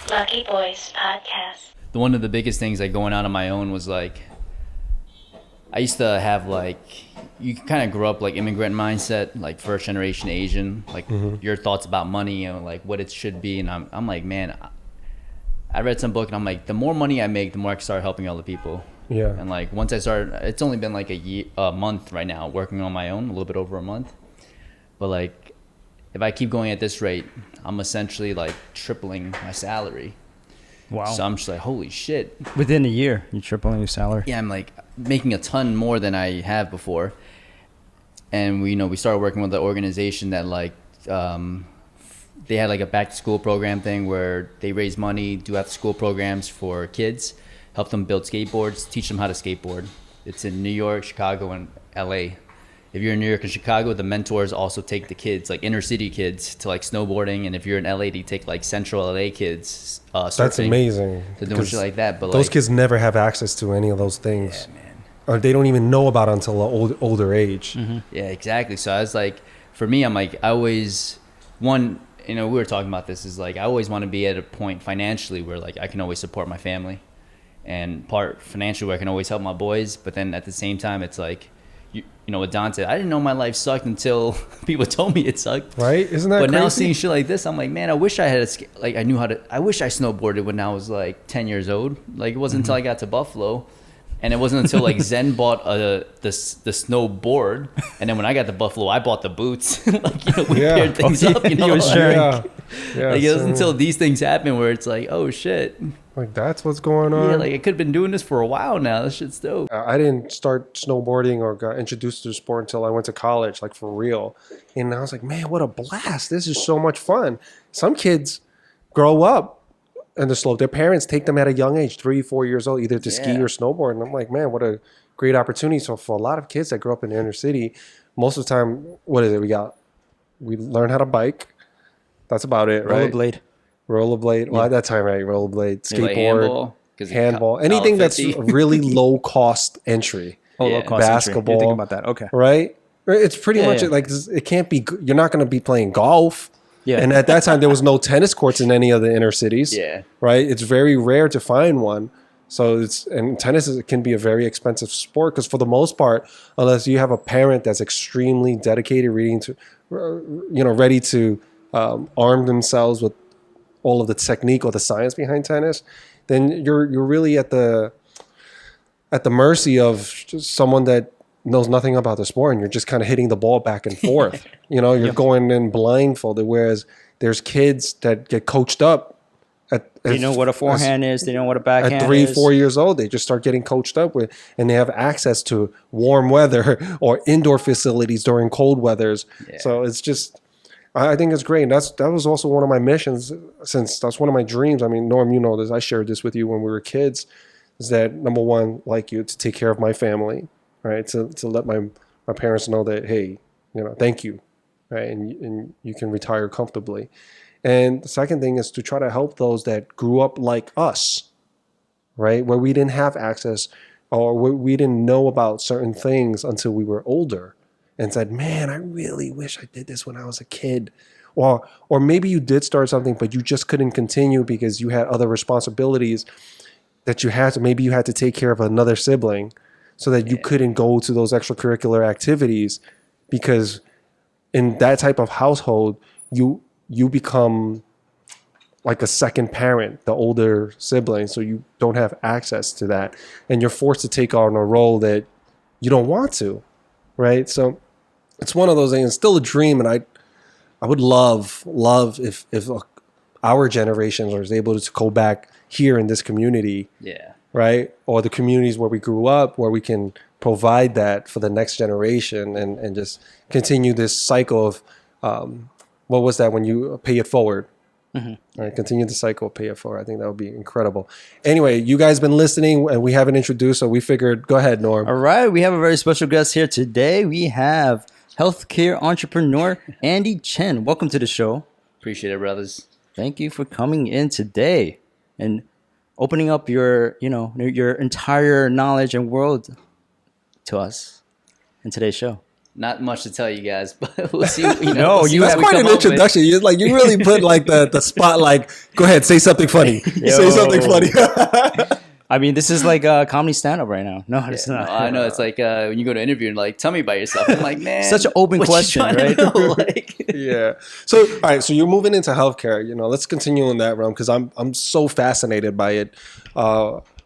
Lucky Boys Podcast. One of the biggest things like going out on my own was like I used to have like you kind of grow up like immigrant mindset, like first generation Asian, like your thoughts about money and like what it should be. And I'm like, man, I read some book and I'm like, the more money I make, the more I can start helping other people. Yeah. And like once I started, it's only been like a month right now working on my own, a little bit over a month. But like if I keep going at this rate, I'm essentially like tripling my salary. Wow. So I'm just like, holy shit. Within a year, you're tripling your salary. Yeah, I'm like making a ton more than I have before. And we started working with the organization that like they had like a back to school program thing where they raise money, do after school programs for kids, help them build skateboards, teach them how to skateboard. It's in New York, Chicago, and LA. If you're in New York and Chicago, the mentors also take the kids, like inner city kids, to like snowboarding. And if you're in LA, they take like central LA kids surfing. That's amazing. So doing shit like that. But those like, kids never have access to any of those things. yeah, man. Or they don't even know about it until an older age. Mm-hmm. Yeah, exactly. So I was like, for me, I'm like, I always, we were talking about this, is like, I always want to be at a point financially where like I can always support my family, and part financially where I can always help my boys. But then at the same time, it's like, you know what Don said, I didn't know my life sucked until people told me it sucked. Right? Isn't that But crazy? now seeing shit like this, I'm like, man, I wish I had I wish I snowboarded when I was like 10 years old. Like it wasn't until I got to Buffalo. And it wasn't until like Zen bought the snowboard, and then when I got to Buffalo, I bought the boots. Like we paired things up. He was sharing. Yeah. Like it wasn't until these things happen where it's like, oh shit, like that's what's going on. yeah, like I could have been doing this for a while now. This shit's dope. I didn't start snowboarding or got introduced to the sport until I went to college, like for real. And I was like, man, what a blast! This is so much fun. Some kids grow up and the slope. Their parents take them at a young age, 3, 4 years old, either to ski or snowboard. And I'm like, man, what a great opportunity. So for a lot of kids that grow up in the inner city, most of the time, what is it? We learn how to bike. That's about it, right? Rollerblade. Well, at that time, right? Rollerblade, skateboard, handball, anything that's really low cost entry. Oh, low cost basketball. You're thinking about that. Okay. Right? It's pretty much like it can't be. You're not going to be playing golf. Yeah. And at that time, there was no tennis courts in any of the inner cities. Yeah. Right. It's very rare to find one. So tennis can be a very expensive sport because for the most part, unless you have a parent that's extremely dedicated, ready to arm themselves with all of the technique or the science behind tennis, then you're really at the mercy of just someone that knows nothing about the sport, and you're just kind of hitting the ball back and forth. You're going in blindfolded, whereas there's kids that get coached up. They know what a forehand is. They know what a backhand is. At 3, 4 years old, they just start getting coached up with, and they have access to warm weather or indoor facilities during cold weathers. Yeah. So it's just, I think it's great. And that was also one of my missions, since that's one of my dreams. I mean, Norm, you know this. I shared this with you when we were kids. Is that number one, like you, to take care of my family, right? To let my parents know that, hey, thank you, right? And you can retire comfortably. And the second thing is to try to help those that grew up like us, right? Where we didn't have access or we didn't know about certain things until we were older, and said, man, I really wish I did this when I was a kid. Or maybe you did start something, but you just couldn't continue because you had other responsibilities that you had to, maybe you had to take care of another sibling so that you couldn't go to those extracurricular activities, because in that type of household, you become like a second parent, the older sibling, so you don't have access to that. And you're forced to take on a role that you don't want to, right? So it's one of those things. It's still a dream, and I would love if our generation was able to go back here in this community, right? Or the communities where we grew up, where we can provide that for the next generation and just continue this cycle of, what was that when you pay it forward? Mm-hmm. Right, continue the cycle, pay it forward. I think that would be incredible. Anyway, you guys been listening, and we haven't introduced, so we figured, go ahead, Norm. All right, we have a very special guest here today. We have healthcare entrepreneur Andy Chen. Welcome to the show. Appreciate it, brothers. Thank you for coming in today and opening up your entire knowledge and world to us in today's show. Not much to tell you guys, but we'll see. You know, No, we'll see you what That's we quite come an up with. introduction. You like you really put like the spot. Like, go ahead, say something funny. Say something funny. I mean, this is like a comedy stand-up right now. No, it's No, not. I know it's like when you go to interview and like, tell me about yourself. I'm like, man, Such an open what you question, trying to right? know? Like, Yeah. So, all right. So you're moving into healthcare. You know, let's continue in that realm because I'm so fascinated by it.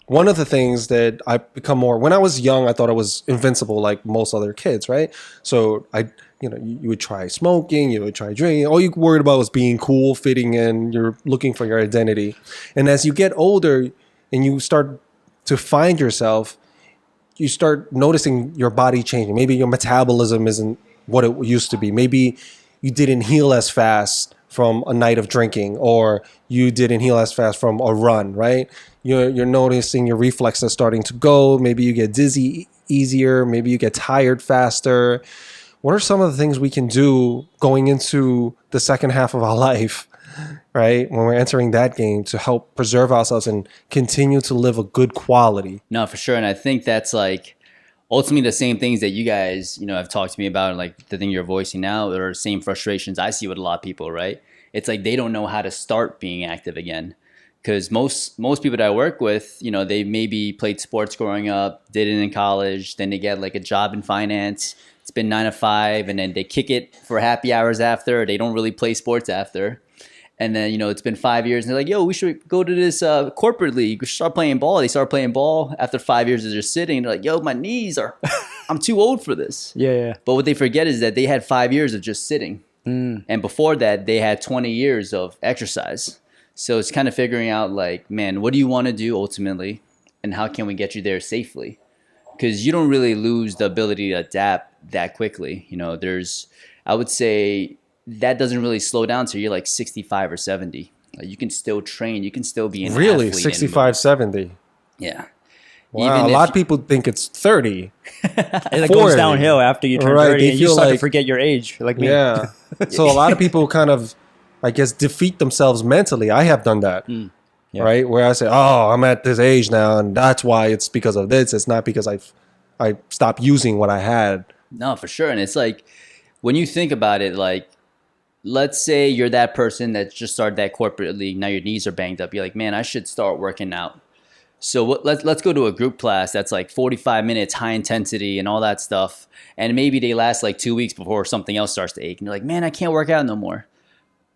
One of the things that I become more when I was young, I thought I was invincible like most other kids, right? So you would try smoking, you would try drinking. All you worried about was being cool, fitting in. You're looking for your identity, and as you get older and you start to find yourself, you start noticing your body changing. Maybe your metabolism isn't what it used to be. Maybe you didn't heal as fast from a night of drinking, or you didn't heal as fast from a run, right? You're noticing your reflexes starting to go. Maybe you get dizzy easier. Maybe you get tired faster. What are some of the things we can do going into the second half of our life, right? When we're entering that game to help preserve ourselves and continue to live a good quality. no, for sure. And I think that's like ultimately the same things that you guys, have talked to me about, and like the thing you're voicing now are the same frustrations I see with a lot of people, right? It's like they don't know how to start being active again. Because most people that I work with, they maybe played sports growing up, did it in college, then they get like a job in finance. It's been 9 to 5, and then they kick it for happy hours after. They don't really play sports after. And then, it's been 5 years, and they're like, yo, we should go to this corporate league. We should start playing ball. They start playing ball. After 5 years of just sitting, they're like, yo, my knees are, I'm too old for this. Yeah. But what they forget is that they had 5 years of just sitting. And before that, they had 20 years of exercise. So it's kind of figuring out like, man, what do you want to do ultimately? And how can we get you there safely? Because you don't really lose the ability to adapt that quickly. I would say that doesn't really slow down till you're like 65 or 70. Like you can still train. You can still be an Really, athlete. 65, 70. Yeah. Wow, Even a if lot of people think it's 30. It 40. goes downhill after you turn Right, 30 they and you feel start to like- forget your age, like me. Yeah. So a lot of people kind of, I guess, defeat themselves mentally. I have done that, Yeah. right? Where I say, oh, I'm at this age now, and that's why it's because of this. It's not because I stopped using what I had. No, for sure. And it's like, when you think about it, like, let's say you're that person that just started that corporate league. Now your knees are banged up. You're like, man, I should start working out. So let's go to a group class that's like 45 minutes, high intensity and all that stuff. And maybe they last like 2 weeks before something else starts to ache. And you're like, man, I can't work out no more.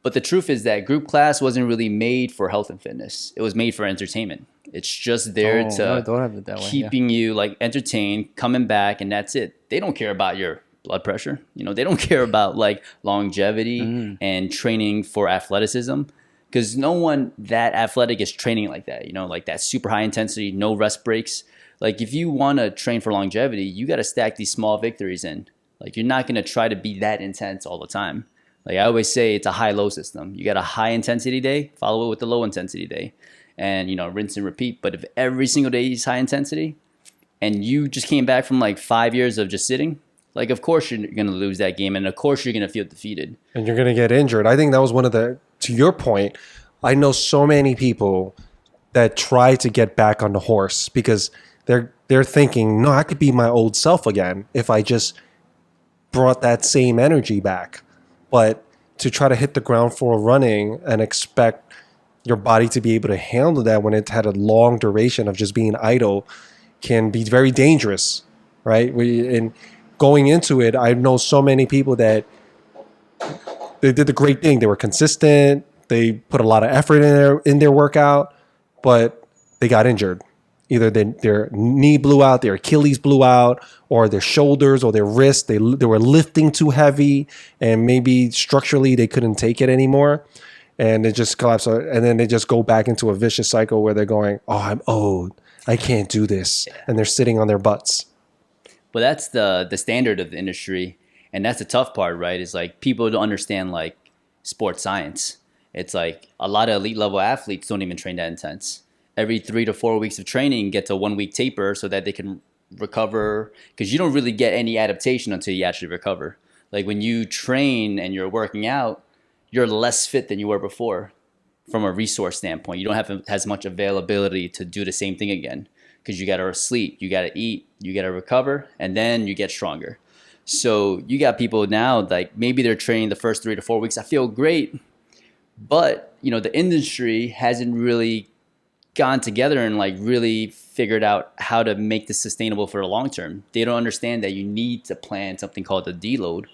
But the truth is that group class wasn't really made for health and fitness. It was made for entertainment. It's just there Oh, to no, I don't have it that way, yeah. keeping you like entertained, coming back, and that's it. They don't care about your blood pressure. They don't care about like longevity and training for athleticism. Because no one that athletic is training like that, like that super high intensity, no rest breaks. Like if you want to train for longevity, you got to stack these small victories in. Like you're not going to try to be that intense all the time. Like I always say, it's a high-low system. You got a high intensity day, follow it with the low intensity day, and rinse and repeat. But if every single day is high intensity, and you just came back from like 5 years of just sitting, like of course you're going to lose that game, and of course you're going to feel defeated. And you're going to get injured. I think that was one of the, to your point, I know so many people that try to get back on the horse because they're thinking, no, I could be my old self again if I just brought that same energy back. But to try to hit the ground floor running and expect your body to be able to handle that when it had a long duration of just being idle can be very dangerous, right? And going into it, I know so many people that they did the great thing. They were consistent. They put a lot of effort in their workout, but they got injured. Either their knee blew out, their Achilles blew out, or their shoulders or their wrists. They were lifting too heavy, and maybe structurally they couldn't take it anymore, and it just collapsed. And then they just go back into a vicious cycle where they're going, "Oh, I'm old. I can't do this," and they're sitting on their butts. But that's the standard of the industry, and that's the tough part, right? Is like people don't understand like sports science. It's like a lot of elite level athletes don't even train that intense. Every 3 to 4 weeks of training gets a 1 week taper so that they can recover, because you don't really get any adaptation until you actually recover. Like when you train and you're working out, you're less fit than you were before from a resource standpoint. You don't have as much availability to do the same thing again because you got to sleep, you got to eat, you got to recover, and then you get stronger. So you got people now, like maybe they're training the first 3 to 4 weeks. I feel great, but the industry hasn't really gone together and like really figured out how to make this sustainable for the long term. They don't understand that you need to plan something called the deload,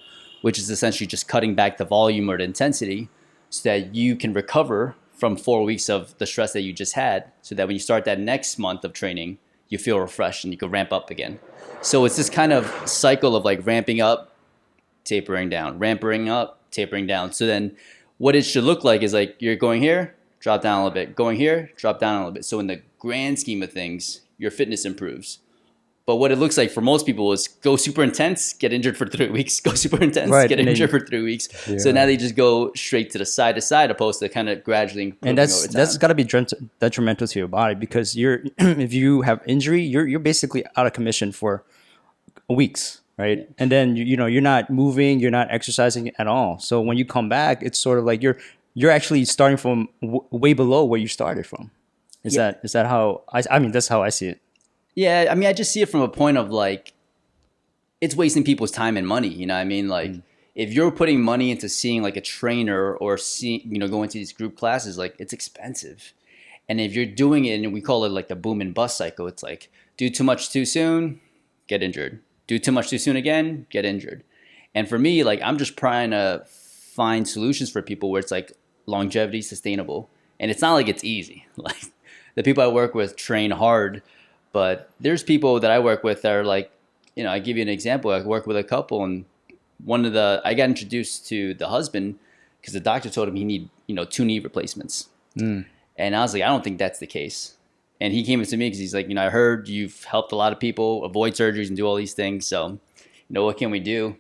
which is essentially just cutting back the volume or the intensity so that you can recover from 4 weeks of the stress that you just had, so that when you start that next month of training, you feel refreshed and you can ramp up again. So it's this kind of cycle of like ramping up, tapering down, ramping up, tapering down. So then what it should look like is like you're going here, drop down a little bit, going here, drop down a little bit. So in the grand scheme of things, your fitness improves. But what it looks like for most people is go super intense, get injured for 3 weeks, go super intense, Right, get and then- injured for 3 weeks. Yeah. So now they just go straight to side, opposed to kind of gradually improving And over time. that's got to be detrimental to your body, because if you have injury, you're basically out of commission for weeks, right? And then you're not moving, you're not exercising at all. So when you come back, it's sort of like you're actually starting from way below where you started from. Is Yeah. that how I mean that's how I see it. Yeah, I mean, I just see it from a point of like, it's wasting people's time and money. You know what I mean? Like, if you're putting money into seeing like a trainer or going to these group classes, like it's expensive. And if you're doing it, and we call it like the boom and bust cycle, it's like do too much too soon, get injured. Do too much too soon again, get injured. And for me, like I'm just trying to find solutions for people where it's like longevity, sustainable. And it's not like it's easy. Like the people I work with train hard. But there's people that I work with that are like, I give you an example. I work with a couple, and I got introduced to the husband because the doctor told him he need, 2 knee replacements. And I was like, I don't think that's the case. And he came to me because he's like, I heard you've helped a lot of people avoid surgeries and do all these things. So, what can we do?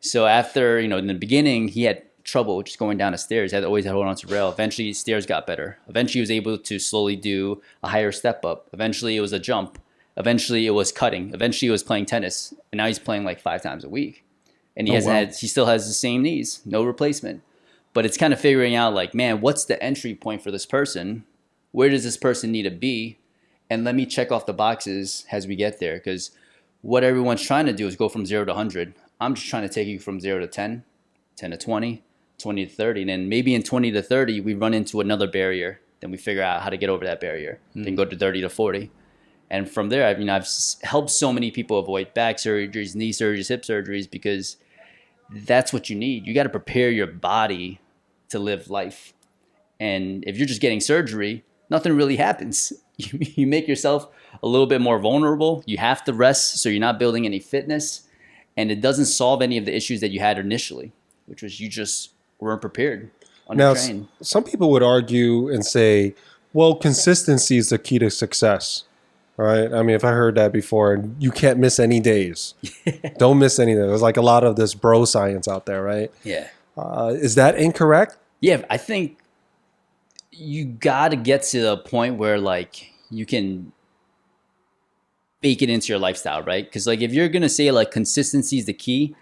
So after, in the beginning, he had trouble just going down the stairs. He always had to hold on to rail. Eventually, stairs got better. Eventually, he was able to slowly do a higher step up. Eventually, it was a jump. Eventually, it was cutting. Eventually, it was playing tennis. And now he's playing like 5 times a week. And he still has the same knees, no replacement. But it's kind of figuring out like, man, what's the entry point for this person? Where does this person need to be? And let me check off the boxes as we get there. Because what everyone's trying to do is go from 0 to 100. I'm just trying to take you from 0 to 10, 10 to 20, 20 to 30. And then maybe in 20 to 30, we run into another barrier. Then we figure out how to get over that barrier. Then go to 30 to 40. And from there, I've helped so many people avoid back surgeries, knee surgeries, hip surgeries, because that's what you need. You got to prepare your body to live life. And if you're just getting surgery, nothing really happens. You make yourself a little bit more vulnerable. You have to rest so you're not building any fitness. And it doesn't solve any of the issues that you had initially, which was you just weren't prepared on Now, your train. some people would argue and say, well, consistency is the key to success. Right? I mean, if I heard that before, you can't miss any days. Don't miss any days. There's like a lot of this bro science out there, right? Yeah. Is that incorrect? Yeah, I think you got to get to the point where like you can bake it into your lifestyle, right? Because like if you're going to say like consistency is the key,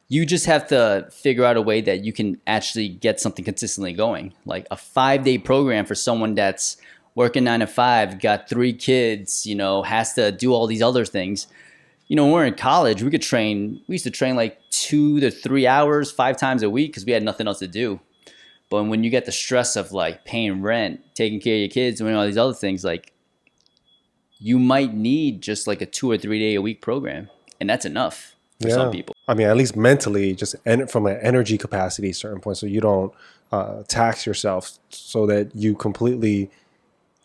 you just have to figure out a way that you can actually get something consistently going. Like a 5-day program for someone that's working 9 to 5, got 3 kids, has to do all these other things. When we're in college, we used to train like 2 to 3 hours, 5 times a week because we had nothing else to do. But when you get the stress of like paying rent, taking care of your kids, doing all these other things, like you might need just like a 2 or 3 day a week program. And that's enough for some people. I mean, at least mentally, just from an energy capacity at a certain point, so you don't tax yourself, so that you completely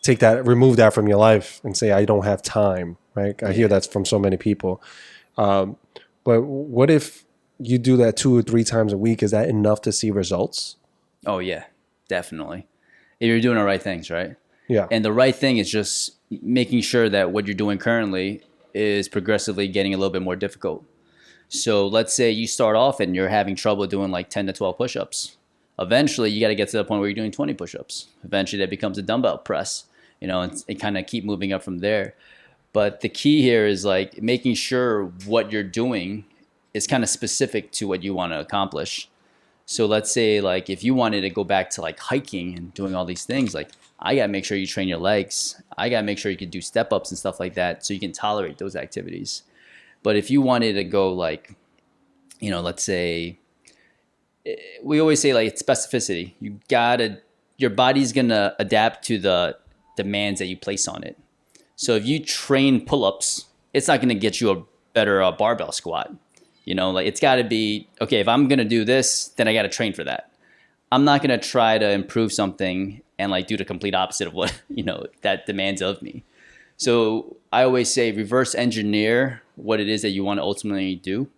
remove that from your life and say, I don't have time, right? I hear that's from so many people. But what if you do that 2 or 3 times a week? Is that enough to see results? Oh yeah, definitely. If you're doing the right things, right? Yeah. And the right thing is just making sure that what you're doing currently is progressively getting a little bit more difficult. So let's say you start off and you're having trouble doing like 10 to 12 push-ups. Eventually, you got to get to the point where you're doing 20 push-ups. Eventually, that becomes a dumbbell press. And kind of keep moving up from there. But the key here is like making sure what you're doing is kind of specific to what you want to accomplish. So let's say like if you wanted to go back to like hiking and doing all these things, like I got to make sure you train your legs. I got to make sure you can do step ups and stuff like that so you can tolerate those activities. But if you wanted to go like let's say, we always say like it's specificity. Your body's gonna adapt to the demands that you place on it. So if you train pull-ups, it's not gonna get you a better barbell squat. Like it's gotta be, okay, if I'm gonna do this, then I gotta train for that. I'm not gonna try to improve something and like do the complete opposite of what, that demands of me. So I always say reverse engineer what it is that you want to ultimately do,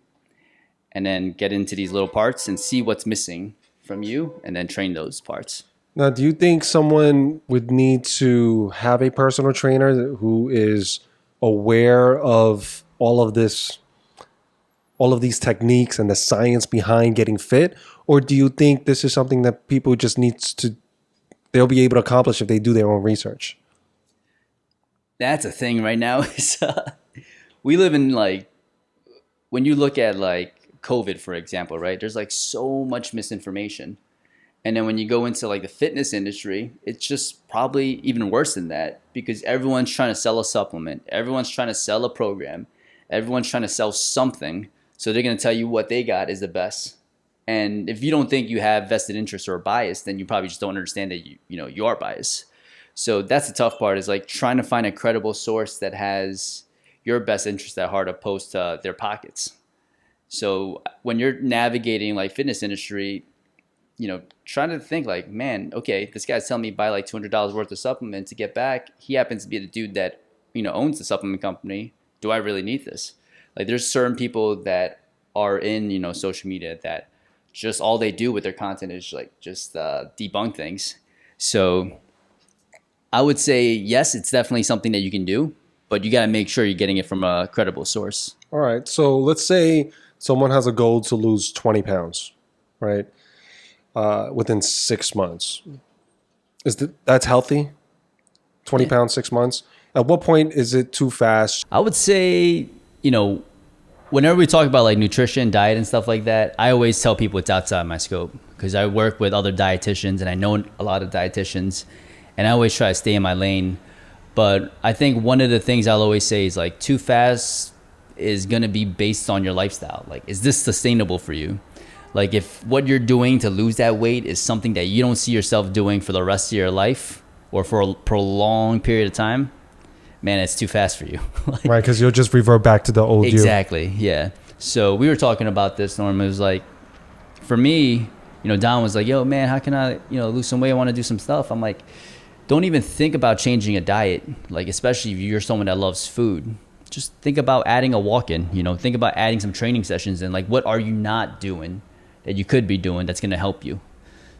and then get into these little parts and see what's missing from you and then train those parts. Now, do you think someone would need to have a personal trainer who is aware of all of these techniques and the science behind getting fit? Or do you think this is something that people just they'll be able to accomplish if they do their own research? That's a thing right now. We live in when you look at COVID, for example, right? There's so much misinformation. And then when you go into the fitness industry, it's just probably even worse than that, because everyone's trying to sell a supplement. Everyone's trying to sell a program. Everyone's trying to sell something. So they're going to tell you what they got is the best. And if you don't think you have vested interest or bias, then you probably just don't understand that you are biased. So that's the tough part, is trying to find a credible source that has your best interest at heart opposed to their pockets. So when you're navigating fitness industry, trying to think man, okay, this guy's telling me buy $200 worth of supplement to get back. He happens to be the dude that, owns the supplement company. Do I really need this? There's certain people that are in, social media that just all they do with their content is just debunk things. So I would say, yes, it's definitely something that you can do, but you got to make sure you're getting it from a credible source. All right. So let's say someone has a goal to lose 20 pounds, right? Within 6 months. That's healthy? 20 pounds, 6 months? At what point is it too fast? I would say, whenever we talk about nutrition, diet and stuff like that, I always tell people it's outside my scope, because I work with other dietitians and I know a lot of dietitians, and I always try to stay in my lane. But I think one of the things I'll always say is too fast is going to be based on your lifestyle. Is this sustainable for you? If what you're doing to lose that weight is something that you don't see yourself doing for the rest of your life or for a prolonged period of time, man, it's too fast for you. Right, because you'll just revert back to the old you. Exactly, yeah. So we were talking about this, Norm. It was for me, Don was yo, man, how can I, lose some weight? I want to do some stuff. I'm don't even think about changing a diet, especially if you're someone that loves food. Just think about adding a walk-in, think about adding some training sessions, and what are you not doing that you could be doing that's going to help you?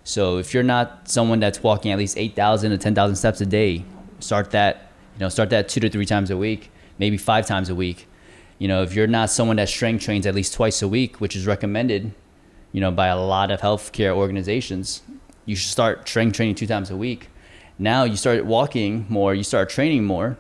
So if you're not someone that's walking at least 8,000 to 10,000 steps a day, start that 2 to 3 times a week, maybe 5 times a week. If you're not someone that strength trains at least twice a week, which is recommended, by a lot of healthcare organizations, you should start strength training 2 times a week. Now you start walking more, you start training more,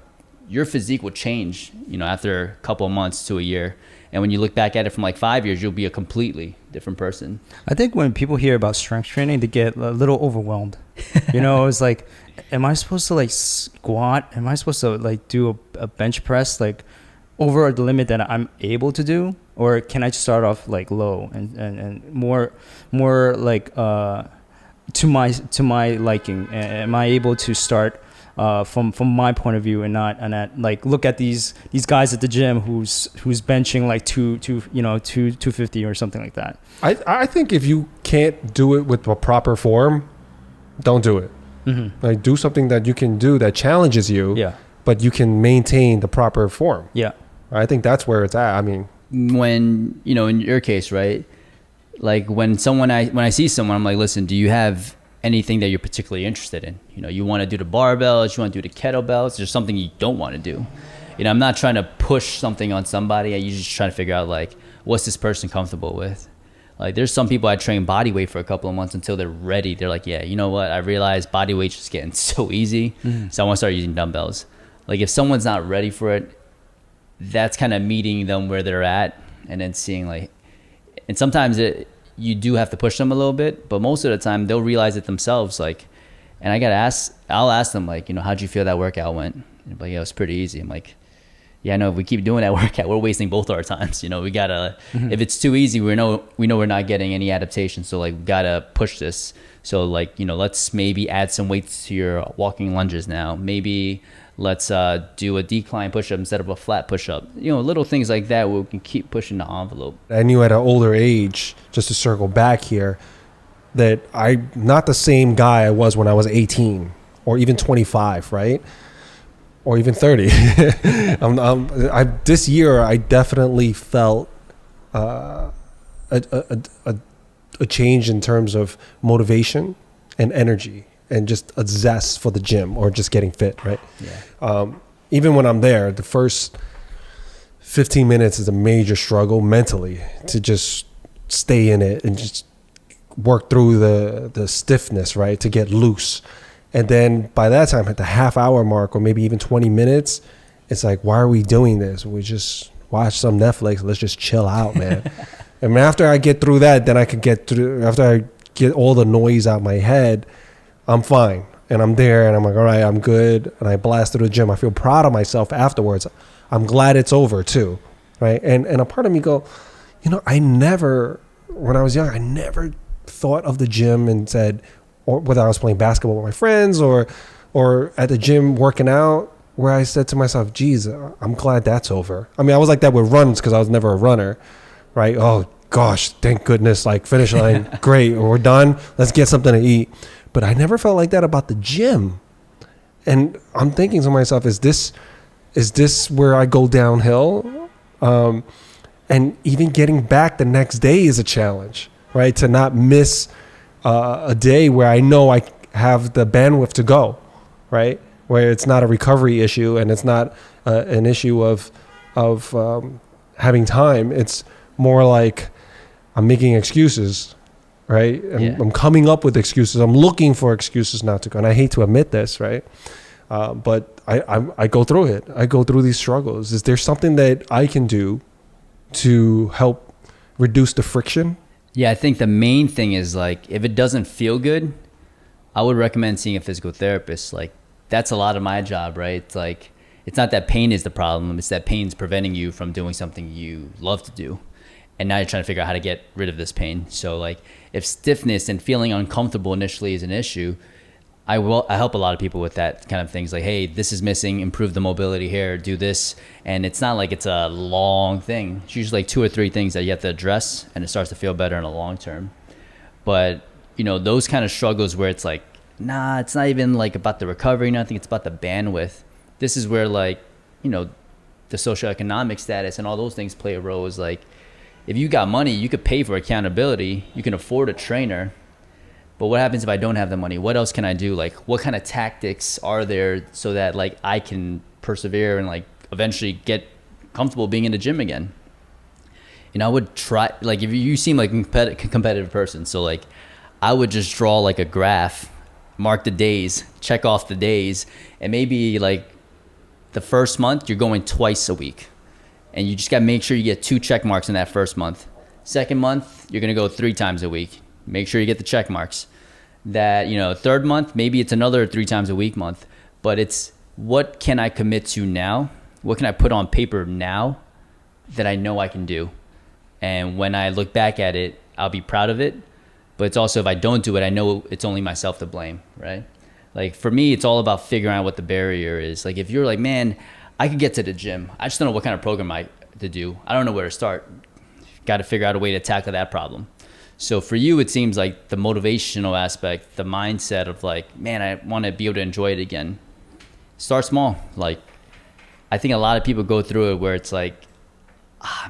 your physique will change, after a couple of months to a year. And when you look back at it from 5 years, you'll be a completely different person. I think when people hear about strength training, they get a little overwhelmed. It's am I supposed to squat? Am I supposed to do a bench press over the limit that I'm able to do? Or can I just start off low and more to my liking? Am I able to start from my point of view, and not look at these guys at the gym who's benching 250 or something like that? I think if you can't do it with the proper form, don't do it. Mm-hmm. Do something that you can do that challenges you, yeah, but you can maintain the proper form. Yeah, I think that's where it's at. I mean, when in your case, right? When I see someone, I'm listen, do you have anything that you're particularly interested in? You want to do the barbells, you want to do the kettlebells, there's something you don't want to do. I'm not trying to push something on somebody. I usually just try to figure out what's this person comfortable with. There's some people I train body weight for a couple of months until they're ready. They're yeah, you know what? I realize body weight's just getting so easy. Mm-hmm. So I want to start using dumbbells. If someone's not ready for it, that's kind of meeting them where they're at and then seeing and sometimes you do have to push them a little bit, but most of the time they'll realize it themselves. And I'll ask them how'd you feel that workout went? And yeah, it was pretty easy. I'm yeah, no, if we keep doing that workout, we're wasting both our times. You know, we gotta, if it's too easy, we know we're not getting any adaptation. So like, we gotta push this. So like, you know, let's maybe add some weights to your walking lunges now. Maybe let's do a decline push-up instead of a flat push-up. You know, little things like that where we can keep pushing the envelope. I knew at an older age, just to circle back here, that I'm not the same guy I was when I was 18 or even 25, right? Or even 30. This year, I definitely felt a change in terms of motivation and energy and just a zest for the gym or just getting fit, right? Yeah. Even when I'm there, the first 15 minutes is a major struggle mentally to just stay in it and just work through the stiffness, right? To get loose. And then by that time, at the half hour mark or maybe even 20 minutes, it's like, why are we doing this? We just watch some Netflix. Let's just chill out, man. And after I get through that, then I can get through, after I get all the noise out my head, I'm fine. And I'm there and I'm like, all right, I'm good. And I blast through the gym. I feel proud of myself afterwards. I'm glad it's over too, right? And a part of me go, you know, when I was young, I never thought of the gym and said, or whether I was playing basketball with my friends or at the gym working out, where I said to myself, geez, I'm glad that's over. I mean, I was like that with runs because I was never a runner, right? Oh gosh, thank goodness, like finish line, great, we're done. Let's get something to eat. But I never felt like that about the gym. And I'm thinking to myself, is this where I go downhill? And even getting back the next day is a challenge, right? To not miss a day where I know I have the bandwidth to go, right? Where it's not a recovery issue and it's not an issue of having time. It's more like I'm making excuses, right? I'm coming up with excuses. I'm looking for excuses not to go. And I hate to admit this, right? But I go through it. I go through these struggles. Is there something that I can do to help reduce the friction? Yeah, I think the main thing is like, if it doesn't feel good, I would recommend seeing a physical therapist. Like, that's a lot of my job, right? It's like, it's not that pain is the problem. It's that pain's preventing you from doing something you love to do. And now you're trying to figure out how to get rid of this pain. So like, if stiffness and feeling uncomfortable initially is an issue, I help a lot of people with that kind of things. Like, hey, this is missing, improve the mobility here, do this. And it's not like it's a long thing. It's usually like 2 or 3 things that you have to address, and it starts to feel better in the long term. But, you know, those kind of struggles where it's like, nah, it's not even like about the recovery, nothing, it's about the bandwidth. This is where, like, you know, the socioeconomic status and all those things play a role. Is like, if you got money, you could pay for accountability, you can afford a trainer. But what happens if I don't have the money? What else can I do? Like, what kind of tactics are there so that like I can persevere and like eventually get comfortable being in the gym again? You know, I would try, like, if you seem like a competitive person, so like I would just draw like a graph, mark the days, check off the days, and maybe like the first month you're going twice a week, and you just got to make sure you get 2 check marks in that first month. Second month, you're going to go 3 times a week. Make sure you get the check marks. That, you know, third month, maybe it's another 3 times a week month, but it's what can I commit to now? What can I put on paper now that I know I can do? And when I look back at it, I'll be proud of it. But it's also, if I don't do it, I know it's only myself to blame, right? Like, for me, it's all about figuring out what the barrier is. Like, if you're like, man, I could get to the gym, I just don't know what kind of program to do. I don't know where to start. Got to figure out a way to tackle that problem. So for you, it seems like the motivational aspect, the mindset of like, man, I want to be able to enjoy it again. Start small. Like, I think a lot of people go through it where it's like,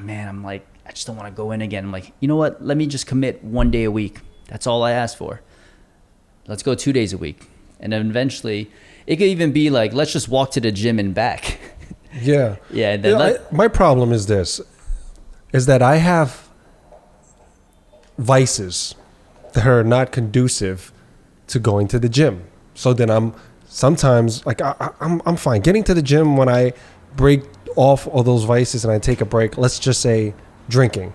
man, I'm like, I just don't want to go in again. I'm like, you know what? Let me just commit 1 day a week. That's all I ask for. Let's go 2 days a week. And then eventually, it could even be like, let's just walk to the gym and back. Yeah. Yeah. And then my problem is this, is that I have vices that are not conducive to going to the gym. So then I'm sometimes like, I'm fine getting to the gym when I break off all those vices and I take a break. Let's just say drinking.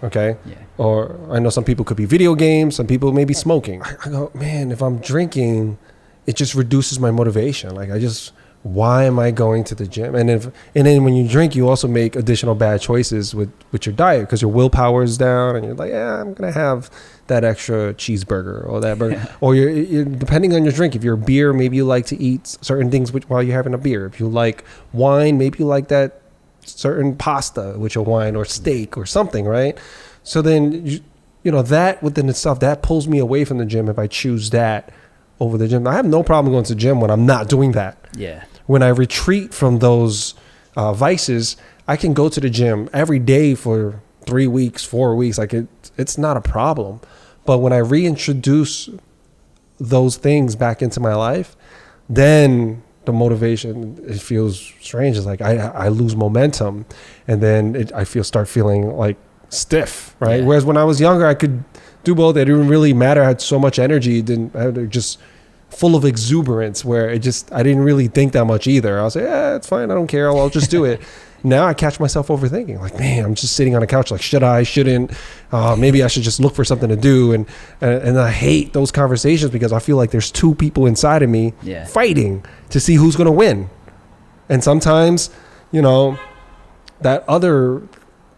Okay. Yeah. Or I know some people could be video games. Some people may be smoking. I go, man, if I'm drinking, it just reduces my motivation. Like, I just why am I going to the gym? And then when you drink, you also make additional bad choices with your diet because your willpower is down, and you're like, yeah, I'm gonna have that extra cheeseburger or that burger. Or you're depending on your drink. If you're a beer, maybe you like to eat certain things while you're having a beer. If you like wine, maybe you like that certain pasta with your wine, or steak or something, right? So then you know that within itself, that pulls me away from the gym if I choose that over the gym. I have no problem going to the gym when I'm not doing that. Yeah. When I retreat from those vices, I can go to the gym every day for 3 weeks, 4 weeks. Like it's not a problem. But when I reintroduce those things back into my life, then the motivation, it feels strange. It's like I lose momentum, and then start feeling like stiff, right? Yeah. Whereas when I was younger, I could do both. It didn't really matter. I had so much energy. I had just full of exuberance, where I didn't really think that much either. I was like, yeah, it's fine. I don't care. I'll just do it. Now I catch myself overthinking, like, man, I'm just sitting on a couch. Like, shouldn't, maybe I should just look for something to do. And I hate those conversations because I feel like there's two people inside of me fighting to see who's going to win. And sometimes, that other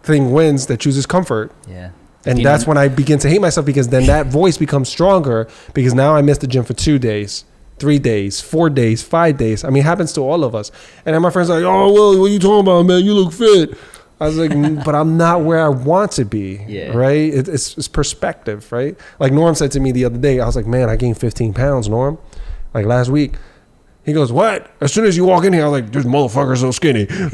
thing wins that chooses comfort. Yeah. And that's when I begin to hate myself, because then that voice becomes stronger, because now I missed the gym for 2 days, 3 days, 4 days, 5 days. I mean, it happens to all of us. And then my friends are like, oh, well, what are you talking about, man? You look fit. I was like, but I'm not where I want to be, right? It's perspective, right? Like Norm said to me the other day, I was like, man, I gained 15 pounds, Norm, like last week. He goes, what? As soon as you walk in here, I was like, this motherfucker's so skinny. Like,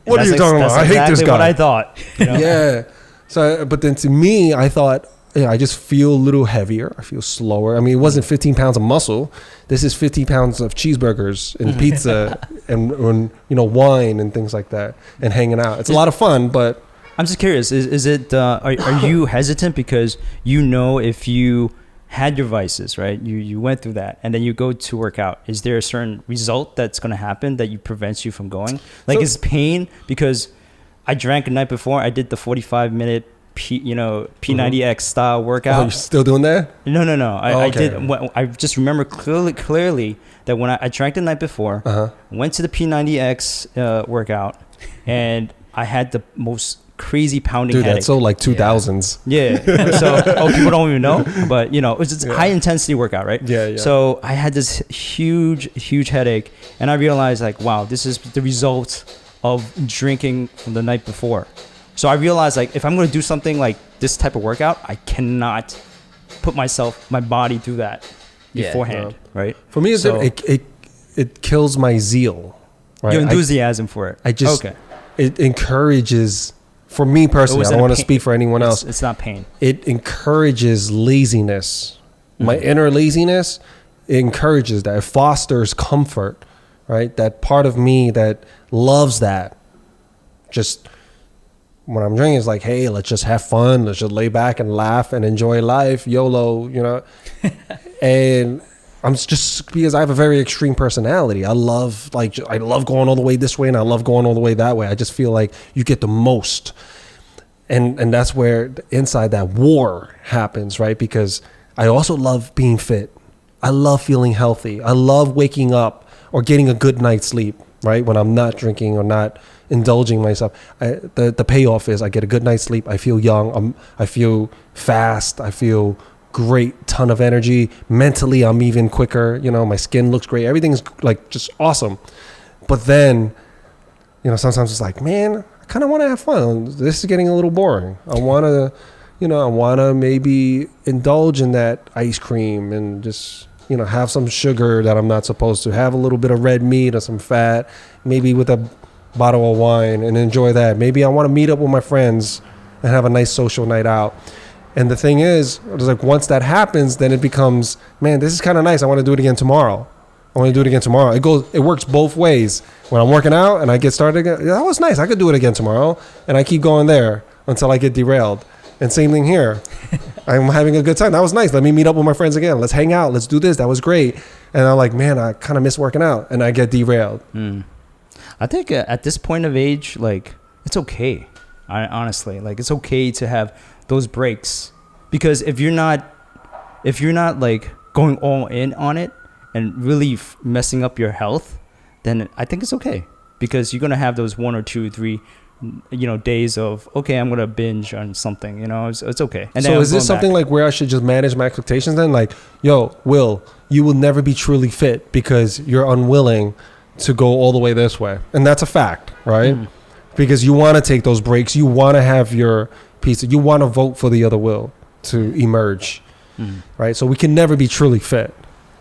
what are you talking about? I hate this guy. What I thought. Yeah. So, but then to me, I thought, I just feel a little heavier. I feel slower. I mean, it wasn't 15 pounds of muscle. This is 50 pounds of cheeseburgers and pizza and wine and things like that, and hanging out. It's a lot of fun, but I'm just curious. Is it? Are you hesitant because if you had your vices, right? You went through that, and then you go to work out. Is there a certain result that's going to happen that prevents you from going? Like, is pain because I drank the night before? I did the 45-minute P90X style workout. Oh, you're still doing that? No. I did. I just remember clearly that when I drank the night before, went to the P90X workout, and I had the most crazy pounding headache. That's so like 2000s. Yeah. So people don't even know, but it's a high intensity workout, right? Yeah. So I had this huge headache, and I realized, like, wow, this is the result of drinking from the night before. So I realized, like, if I'm going to do something like this type of workout, I cannot put my body through that beforehand, right? For me, it kills my zeal, right? Your enthusiasm for it. It encourages, for me personally, I don't want to speak for anyone else. It's not pain. It encourages laziness. My inner laziness, it encourages that. It fosters comfort, right? That part of me that loves that. Just when I'm drinking, it's like, hey, let's just have fun. Let's just lay back and laugh and enjoy life. YOLO, And I'm just, because I have a very extreme personality. I love going all the way this way, and I love going all the way that way. I just feel like you get the most. And that's where inside that war happens, right? Because I also love being fit. I love feeling healthy. I love waking up or getting a good night's sleep, right? When I'm not drinking or not indulging myself. The payoff is I get a good night's sleep. I feel young. I feel fast. I feel great, ton of energy. Mentally, I'm even quicker. My skin looks great. Everything's like just awesome. But then, sometimes it's like, man, I kind of want to have fun. This is getting a little boring. I want to maybe indulge in that ice cream and just, have some sugar that I'm not supposed to. Have a little bit of red meat or some fat, maybe with a bottle of wine, and enjoy that. Maybe I want to meet up with my friends and have a nice social night out. And the thing is, it's like once that happens, then it becomes, man, this is kind of nice. I want to do it again tomorrow. It works both ways. When I'm working out and I get started again, that was nice. I could do it again tomorrow. And I keep going there until I get derailed. And same thing here. I'm having a good time. That was nice. Let me meet up with my friends again. Let's hang out. Let's do this. That was great. And I'm like, man, I kind of miss working out. And I get derailed. I think at this point of age, like, it's okay. Honestly, like, it's okay to have those breaks, because if you're not like going all in on it, and really messing up your health, then I think it's okay, because you're gonna have those 1 or 2, 3, days of, okay, I'm gonna binge on something. It's okay. And so is this something like where I should just manage my expectations then? Like, yo, Will, you will never be truly fit because you're unwilling to go all the way this way, and that's a fact, right? Because you want to take those breaks, you want to have your piece, you want to vote for the other Will to emerge, right? So we can never be truly fit,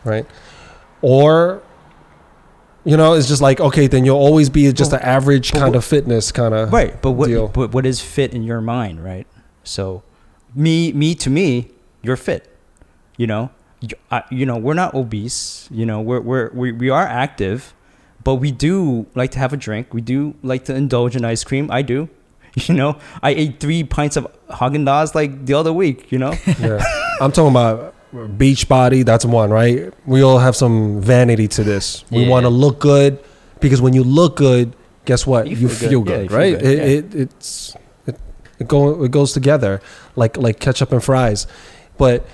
right? Or, it's just like, okay, then you'll always be just an average kind of fitness kind of right. But deal. what is fit in your mind, right? So, to me, you're fit. We're not obese. We are active, but we do like to have a drink. We do like to indulge in ice cream. I do. I ate 3 pints of Haagen-Dazs like the other week. Yeah, I'm talking about beach body. That's one, right? We all have some vanity to this. We want to look good, because when you look good, guess what? You feel good, right? It goes together like ketchup and fries. But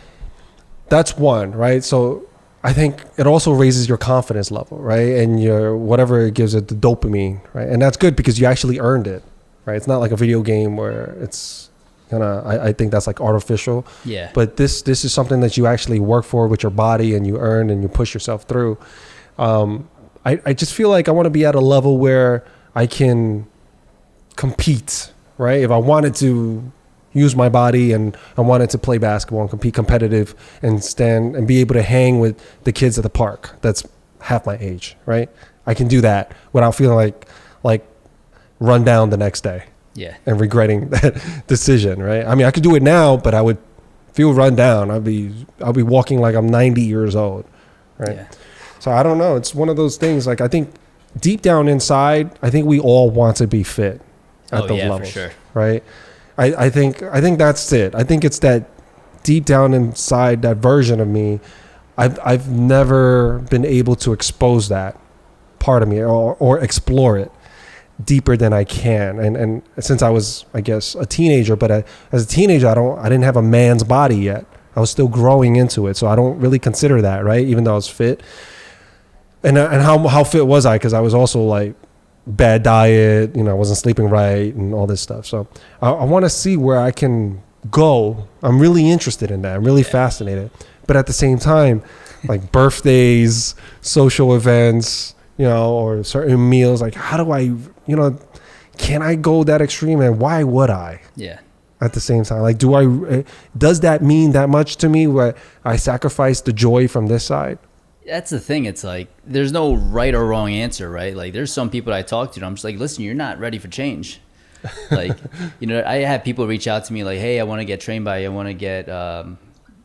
that's one, right? So I think it also raises your confidence level, right? And your whatever it gives it, the dopamine, right? And that's good because you actually earned it, right? It's not like a video game where it's I think that's like artificial. Yeah. But this is something that you actually work for with your body, and you earn and you push yourself through. I just feel like I want to be at a level where I can compete, right? If I wanted to use my body and I wanted to play basketball and compete competitive and stand and be able to hang with the kids at the park that's half my age, right? I can do that without feeling like run down the next day. Yeah. And regretting that decision, right? I mean, I could do it now, but I would feel run down. I'll be walking like I'm 90 years old, right? Yeah. So I don't know. It's one of those things. Like, I think deep down inside, I think we all want to be fit at those levels, for sure. right? I think that's it. I think it's that deep down inside, that version of me. I've never been able to expose that part of me or explore it deeper than I can. And since I was, I guess, a teenager, but as a teenager, I didn't have a man's body yet. I was still growing into it. So I don't really consider that, right? Even though I was fit. And how fit was I? Because I was also like bad diet, I wasn't sleeping right and all this stuff. So I want to see where I can go. I'm really interested in that. I'm really fascinated. But at the same time, like birthdays, social events, or certain meals, like how do I, can I go that extreme, and why would I? Yeah. At the same time, like, does that mean that much to me where I sacrifice the joy from this side? That's the thing. It's like, there's no right or wrong answer, right? Like, there's some people I talk to, and I'm just like, listen, you're not ready for change. Like, I have people reach out to me like, hey, I want to get trained by you. I want to get,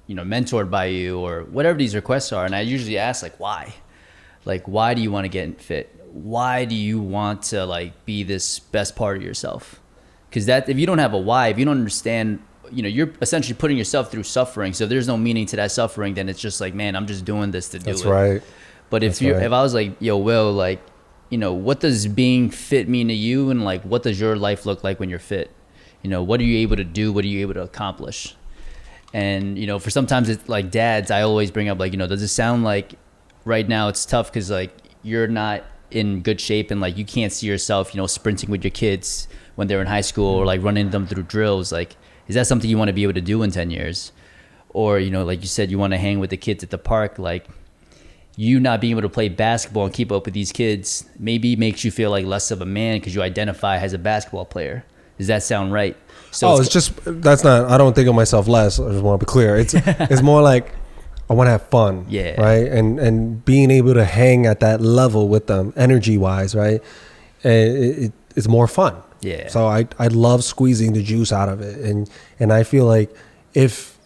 mentored by you, or whatever these requests are. And I usually ask, like, why? Like, why do you want to get fit? Why do you want to, like, be this best part of yourself? Because if you don't have a why, if you don't understand, you're essentially putting yourself through suffering. So if there's no meaning to that suffering, then it's just like, man, I'm just doing this to do it. That's right. But if I was like, yo, Will, like, what does being fit mean to you? And like, what does your life look like when you're fit? What are you able to do? What are you able to accomplish? And, for sometimes it's like dads, I always bring up like, does it sound like right now it's tough because like you're not in good shape and like you can't see yourself, sprinting with your kids when they're in high school or like running them through drills? Like, is that something you want to be able to do in 10 years? Or, like you said, you want to hang with the kids at the park. Like, you not being able to play basketball and keep up with these kids maybe makes you feel like less of a man because you identify as a basketball player. Does that sound right? So that's not, I don't think of myself less. I just want to be clear. It's more like I want to have fun. Yeah. Right. And being able to hang at that level with them energy wise. Right. It's more fun. Yeah. So I love squeezing the juice out of it. And I feel like if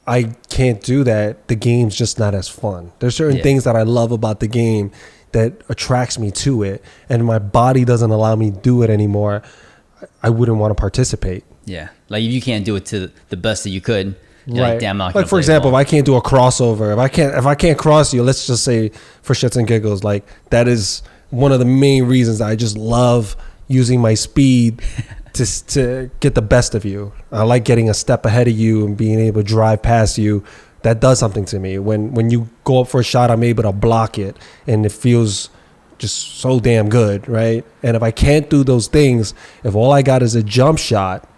I can't do that, the game's just not as fun. There's certain things that I love about the game that attracts me to it, and my body doesn't allow me to do it anymore. I wouldn't want to participate. Yeah. Like, if you can't do it to the best that you could, you're right. like, damn, I'm not like, for example, if I can't do a crossover, if I can't cross you, let's just say for shits and giggles, like, that is one of the main reasons I just love using my speed to get the best of you. I like getting a step ahead of you and being able to drive past you that does something to me. When you go up for a shot, I'm able to block it, and it feels just so damn good, right? And if I can't do those things, if all I got is a jump shot,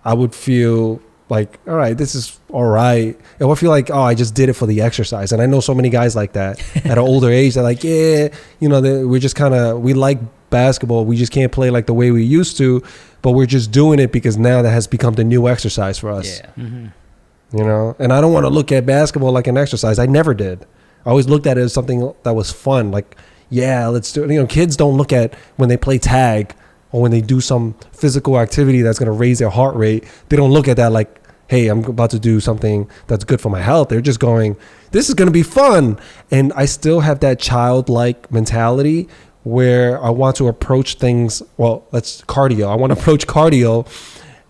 I would feel like, all right, this is all right. It would feel like, oh, I just did it for the exercise. And I know so many guys like that at an older age. They're like, yeah, we're just we like basketball. We just can't play like the way we used to, but we're just doing it because now that has become the new exercise for us. Yeah. Mm-hmm. And I don't want to look at basketball like an exercise. I never did. I always looked at it as something that was fun. Like, yeah, let's do it. Kids don't look at when they play tag or when they do some physical activity that's going to raise their heart rate. They don't look at that like, hey, I'm about to do something that's good for my health. They're just going, this is going to be fun. And I still have that childlike mentality where I want to approach things. Well, that's cardio. I want to approach cardio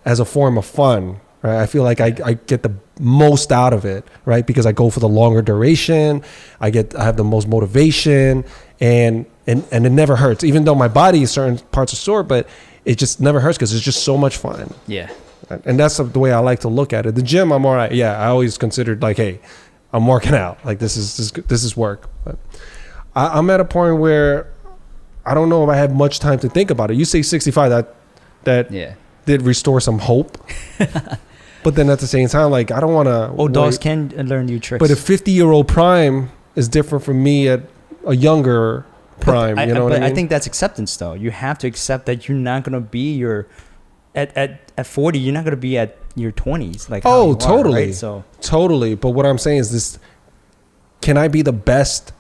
as a form of fun. Right? I feel like I get the most out of it, right? Because I go for the longer duration. I have the most motivation, and it never hurts. Even though my body, certain parts are sore, but it just never hurts because it's just so much fun. Yeah. And that's the way I like to look at it. The gym, I'm all right. Yeah, I always considered like, hey, I'm working out. Like this is work. But I'm at a point where I don't know if I have much time to think about it. You say 65, that did restore some hope. But then at the same time, like I don't want to. Oh, dogs can learn new tricks. But a 50-year-old prime is different from me at a younger prime. You know what I mean? I think that's acceptance, though. You have to accept that you're not going to be at 40. You're not going to be at your 20s. Like totally, right? So totally. But what I'm saying is this: can I be the best?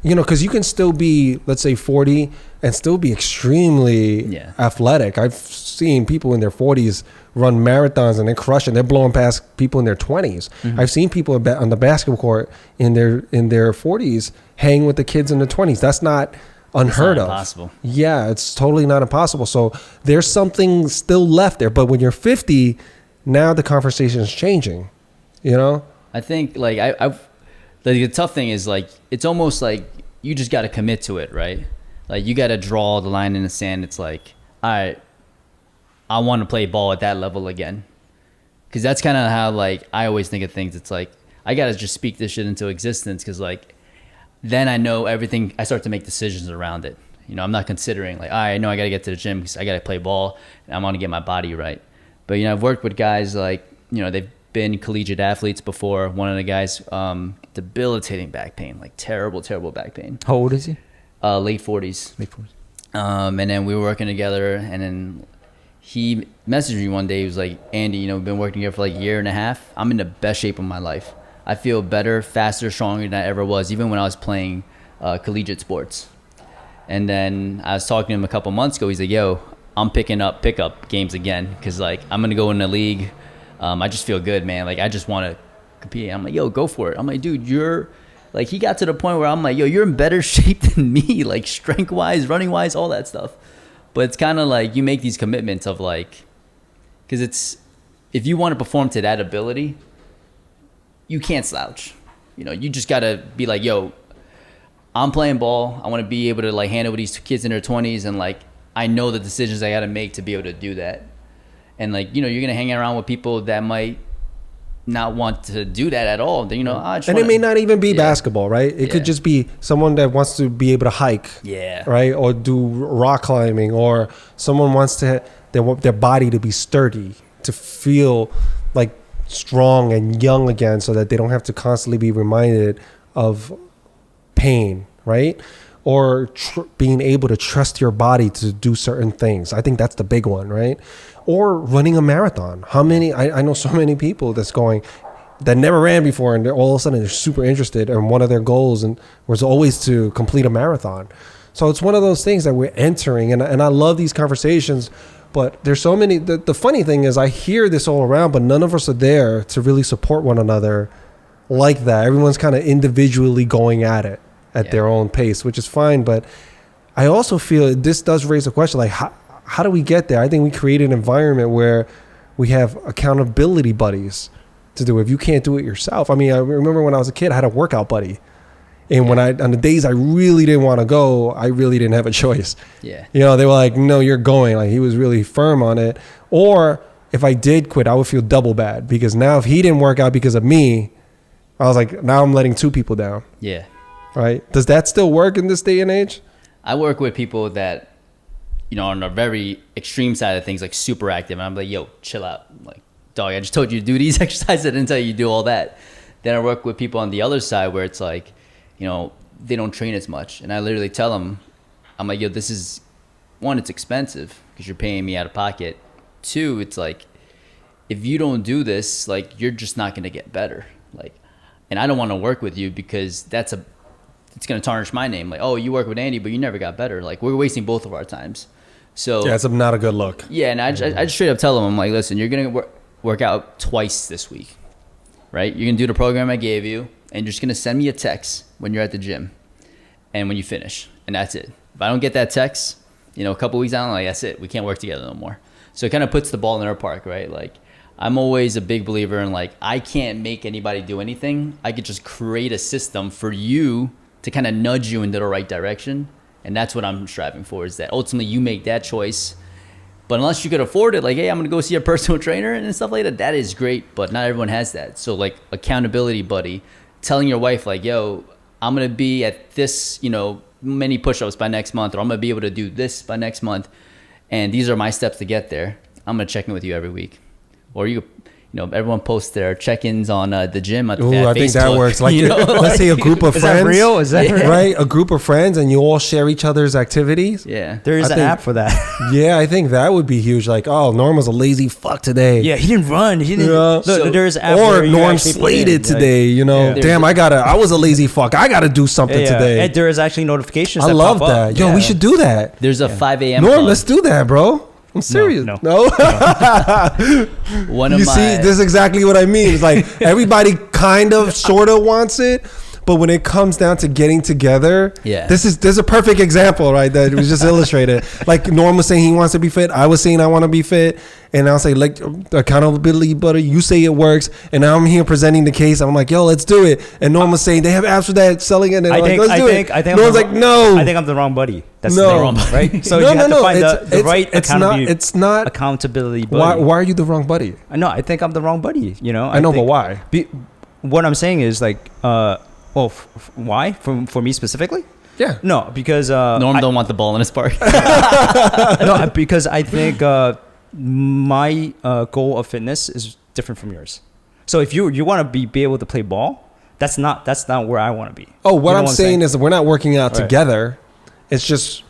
Because you can still be, let's say, 40 and still be extremely athletic. I've seen people in their 40s run marathons and they're crushing. They're blowing past people in their 20s. Mm-hmm. I've seen people on the basketball court in their 40s hang with the kids in the 20s. That's not unheard of. Impossible. Yeah, it's totally not impossible. So there's something still left there. But when you're 50, now the conversation is changing. I think like the tough thing is like it's almost like you just got to commit to it, right? Like you got to draw the line in the sand. It's like, all right, I want to play ball at that level again, because that's kind of how like I always think of things. It's like I got to just speak this shit into existence, because like then I know everything. I start to make decisions around it. I'm not considering like, I know I got to get to the gym because I got to play ball and I want to get my body right. But I've worked with guys like they've been collegiate athletes before. One of the guys, debilitating back pain, like terrible back pain. How old is he? Late 40s. And then we were working together, and then he messaged me one day. He was like, Andy, we've been working together for like a year and a half. I'm in the best shape of my life. I feel better, faster, stronger than I ever was, even when I was playing collegiate sports. And then I was talking to him a couple months ago. He's like, yo, I'm picking up pickup games again, because like I'm going to go in the league. I just feel good, man. Like I just want to compete. I'm like, yo, go for it. I'm like, dude, you're like, he got to the point where I'm like, yo, you're in better shape than me, like strength wise, running wise, all that stuff. But it's kind of like you make these commitments of like, because it's, if you want to perform to that ability, you can't slouch. You just got to be like, yo, I'm playing ball. I want to be able to like handle with these kids in their 20s. And like, I know the decisions I got to make to be able to do that. And like, you're going to hang around with people that might not want to do that at all. It may not even be basketball, right? It could just be someone that wants to be able to hike, right? Or do rock climbing, or someone wants to their body to be sturdy, to feel like strong and young again, so that they don't have to constantly be reminded of pain, right? Or being able to trust your body to do certain things. I think that's the big one, right? Or running a marathon. How many? I know so many people that never ran before, and all of a sudden they're super interested, and one of their goals was always to complete a marathon. So it's one of those things that we're entering, and I love these conversations. But there's so many. The funny thing is, I hear this all around, but none of us are there to really support one another like that. Everyone's kind of individually going at it at their own pace, which is fine. But I also feel this does raise a question, like how do we get there? I think we create an environment where we have accountability buddies to do it. If you can't do it yourself. I mean, I remember when I was a kid, I had a workout buddy. And when on the days I really didn't want to go, I really didn't have a choice. Yeah. They were like, no, you're going. Like, he was really firm on it. Or if I did quit, I would feel double bad, because now if he didn't work out because of me, I was like, now I'm letting 2 people down. Yeah. Right? Does that still work in this day and age? I work with people that, you know, on a very extreme side of things, like super active. And I'm like, yo, chill out. I'm like, dog, I just told you to do these exercises. I didn't tell you to do all that. Then I work with people on the other side where it's like, you know, they don't train as much. And I literally tell them, I'm like, yo, this is, 1, it's expensive because you're paying me out of pocket. 2, it's like, if you don't do this, like, you're just not going to get better. Like, and I don't want to work with you because it's going to tarnish my name. Like, oh, you work with Andy, but you never got better. Like, we're wasting both of our times. So Yeah, it's not a good look. yeah, and I just straight up tell them, I'm like, listen, you're going to work out twice this week, right? You're going to do the program I gave you, and you're just going to send me a text when you're at the gym and when you finish, and that's it. If I don't get that text, you know, a couple weeks down, like, that's it. We can't work together no more. So it kind of puts the ball in their park, right? Like, I'm always a big believer in, like, I can't make anybody do anything. I could just create a system for you to kind of nudge you into the right direction. And that's what I'm striving for, is that ultimately you make that choice. But unless you could afford it, like, hey, I'm going to go see a personal trainer and stuff like that, that is great. But not everyone has that. So, like, accountability buddy, telling your wife, like, yo, I'm going to be at this, you know, many push-ups by next month, or I'm going to be able to do this by next month. And these are my steps to get there. I'm going to check in with you every week. Or you know, everyone posts their check-ins on the gym. At Ooh, I think that Facebook, works. Like, you know, let's say a group of Is friends. that real? Is that real? Right? A group of friends, and you all share each other's activities. Yeah. There is I an think- app for that. Yeah, I think that would be huge. Like, oh, Norm was a lazy fuck today. Yeah, he didn't run. He didn't. Yeah. Look, there's an app Or where you Norm actually put slated in, like- today, you know. Yeah. Damn, I was a lazy fuck. I gotta do something Yeah, today. and there is actually notifications. I that love pop that. Up. Yo, Yeah. we should do that. There's a 5 a.m. Norm, club. let's do that, bro. I'm serious. no. One of You my, see, this is exactly what I mean. It's like everybody kind of, sort of wants it, but when it comes down to getting together, Yeah. this is a perfect example, right? That was just illustrated. Like Norm was saying he wants to be fit. I was saying I want to be fit, and I'll say, like, accountability, buddy. You say it works, and now I'm here presenting the case. I'm like, yo, let's do it. And Norm was saying they have apps for that, selling it. And I think. let's do it. Norm's like, no. I think I'm the wrong buddy. That's No. the wrong, right? So No, you have no, to no. find the right it's not. accountability Why buddy. are you the wrong buddy? I know. I think I'm the wrong buddy. You know. I know, but think- why? What I'm saying is like, why? For me specifically? Yeah. No, because Norm don't want the ball in his park. no, because I think my goal of fitness is different from yours. So if you want to be able to play ball, that's not where I want to be. Oh, what You know I'm saying is that we're not working out Right. together. It's just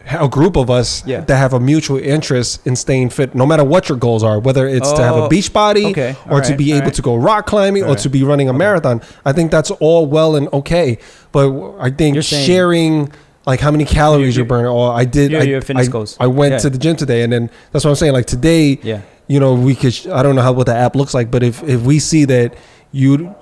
a group of us Yeah. that have a mutual interest in staying fit, no matter what your goals are, whether it's to have a Oh, beach body okay. or to Alright, be able alright. to go rock climbing or Alright. to be running a marathon. I think that's all well and okay. But I think You're saying- sharing like how many calories you're burning, or I did, your fitness goals. I went Yeah. to the gym today, and then that's what I'm saying. Like today, Yeah. you know, we could, I don't know what the app looks like, but if we see that you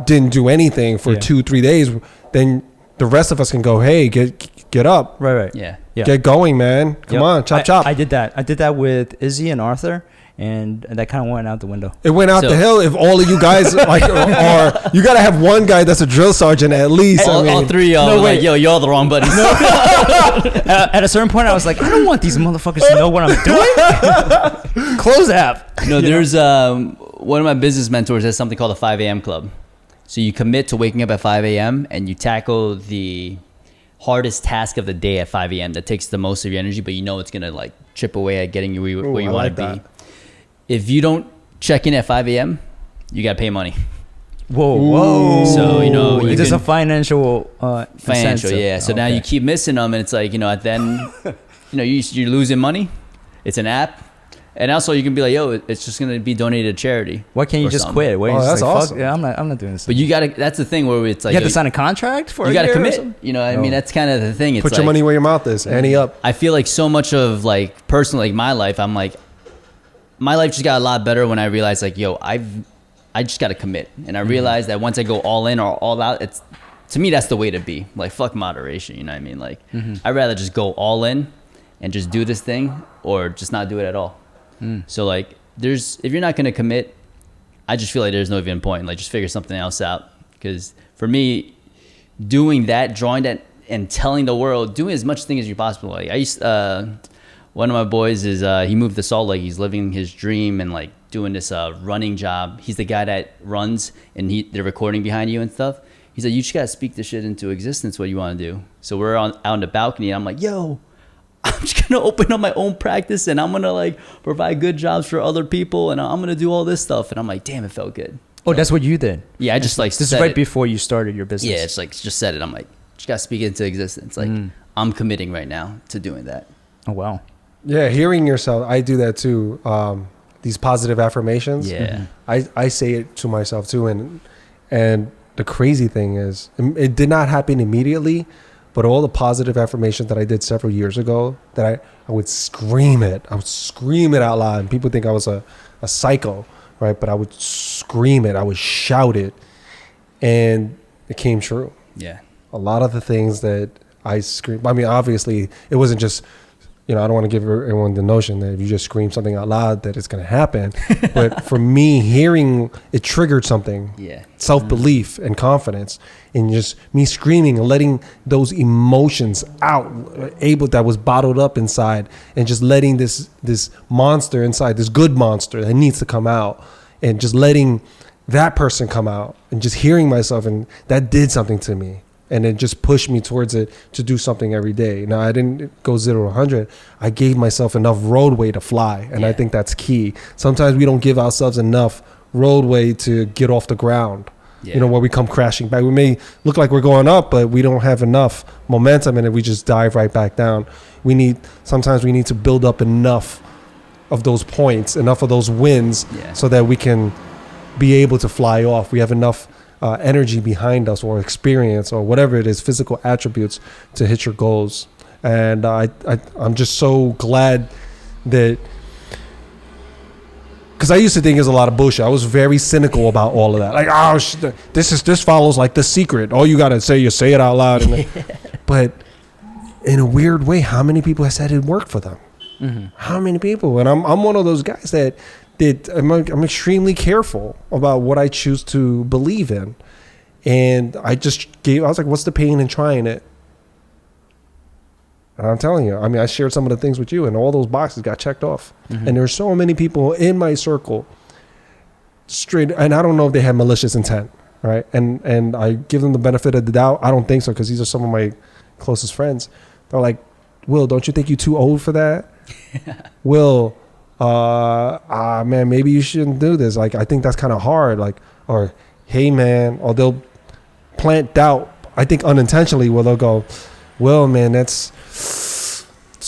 didn't do anything for Yeah. 2-3 days, then the rest of us can go, hey, get up, Right. Yeah. Yeah. get going, man. Come Yep. on, chop. I did that. I did that with Izzy and Arthur, and that kind of went out the window. It went out So- the hill. If all of you guys like are, you got to have one guy that's a drill sergeant at least. I all mean, 3 of y'all were wait. like, yo, you're all the wrong buddies. At a certain point, I was like, I don't want these motherfuckers to know what I'm doing. Close app. No, there's one of my business mentors has something called a 5 a.m. club. So you commit to waking up at 5 a.m. and you tackle the hardest task of the day at 5 a.m. that takes the most of your energy, but you know it's gonna like chip away at getting you where you I want like to be. that. If you don't check in at 5 a.m., you gotta pay money. Whoa. So, you know, you it's just can- a financial Financial, incentive. yeah. So now Okay. you keep missing them, and it's like, you know, then, you know, you're losing money. It's an app. And also you can be like, yo, it's just going to be donated to charity. Why can't you or just something. quit? Why you Oh, just that's like, awesome. Fuck, yeah, I'm not doing this. But you got to, that's the thing where it's like, you have yo, to sign a contract for you a got to year or commit. something? You know, I mean, that's kind of the thing. It's put your like, money where your mouth is. Annie up. I feel like so much of like personally, like my life, I'm like, my life just got a lot better when I realized like, yo, I just got to commit. And I realized that once I go all in or all out, it's, to me, that's the way to be. Like, fuck moderation. You know what I mean? Like, I'd rather just go all in and just do this thing or just not do it at all. So like, if you're not going to commit, I just feel like there's no even point. Like, just figure something else out. Because for me, doing that, drawing that, and telling the world, doing as much thing as you possibly like. I used one of my boys is he moved to Salt Lake. He's living his dream and like doing this running job. He's the guy that runs and they're recording behind you and stuff. He said, you just gotta speak this shit into existence, what you want to do. So we're out on the balcony and I'm like, yo, I'm just gonna open up my own practice and I'm gonna like provide good jobs for other people and I'm gonna do all this stuff. And I'm like, damn, it felt good. Oh, that's what you did. Yeah, I just like this is right before you started your business. Yeah, it's like just said it. I'm like, just gotta speak it into existence. Like I'm committing right now to doing that. Oh wow. Yeah, hearing yourself, I do that too. These positive affirmations. Yeah. I say it to myself too, and the crazy thing is, it did not happen immediately, but all the positive affirmations that I did several years ago, that I would scream it. I would scream it out loud, and people think I was a psycho, right? But I would scream it. I would shout it, and it came true. Yeah. A lot of the things that I screamed. I mean, obviously, it wasn't just. I don't want to give everyone the notion that if you just scream something out loud that it's going to happen. But for me, hearing it triggered something. Yeah. Self-belief and confidence, and just me screaming and letting those emotions out, that was bottled up inside, and just letting this monster inside, this good monster that needs to come out, and just letting that person come out, and just hearing myself, and that did something to me. And it just pushed me towards it to do something every day. Now, I didn't go 0 to 100. I gave myself enough roadway to fly. And I think that's key. Sometimes we don't give ourselves enough roadway to get off the ground, where we come crashing back. We may look like we're going up, but we don't have enough momentum, and we just dive right back down. Sometimes we need to build up enough of those points, enough of those wins, so that we can be able to fly off. We have enough energy behind us, or experience, or whatever it is, physical attributes to hit your goals. And I'm just so glad that, because I used to think it's a lot of bullshit. I was very cynical about all of that. Like, this follows like The Secret. All you gotta say, you say it out loud. But in a weird way, how many people have said it worked for them? Mm-hmm. How many people? And I'm one of those guys that I'm extremely careful about what I choose to believe in. And I was like, what's the pain in trying it? And I'm telling you, I mean, I shared some of the things with you, and all those boxes got checked off. Mm-hmm. And there's so many people in my circle and I don't know if they had malicious intent, right? And I give them the benefit of the doubt. I don't think so, because these are some of my closest friends. They're like, Will, don't you think you're too old for that? Will, man, maybe you shouldn't do this. Like, I think that's kind of hard. Like, or, hey, man, or they'll plant doubt, I think unintentionally, where they'll go, well, man, it's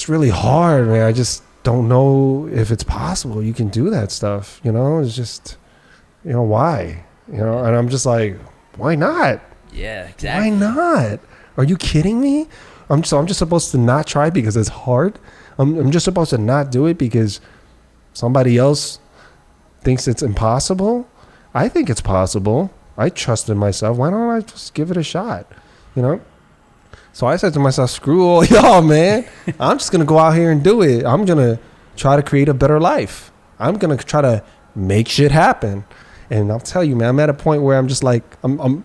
really hard, man. I just don't know if it's possible you can do that stuff. It's just, why? And I'm just like, why not? Yeah, exactly. Why not? Are you kidding me? I'm just supposed to not try because it's hard? I'm just supposed to not do it because somebody else thinks it's impossible? I think it's possible. I trust in myself. Why don't I just give it a shot? So I said to myself, screw all y'all, man. I'm just going to go out here and do it. I'm going to try to create a better life. I'm going to try to make shit happen. And I'll tell you, man, I'm at a point where I'm just like, I'm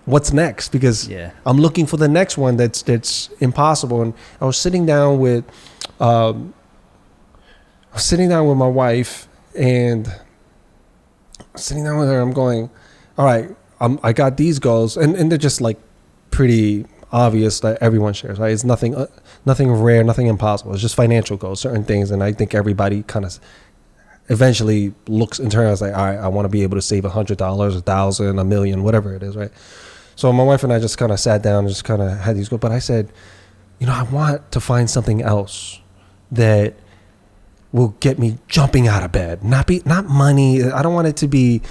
what's next? Because I'm looking for the next one that's impossible. And I was sitting down with my wife, and sitting down with her, I'm going, all right, I got these goals, and they're just like pretty obvious that everyone shares, right? It's nothing rare, nothing impossible. It's just financial goals, certain things. And I think everybody kind of eventually looks internally, like, all right, I want to be able to save $100, $1,000, $1 million, whatever it is, right? So my wife and I just kind of sat down and just kind of had these goals. But I said, I want to find something else that will get me jumping out of bed. Not money. I don't want it to be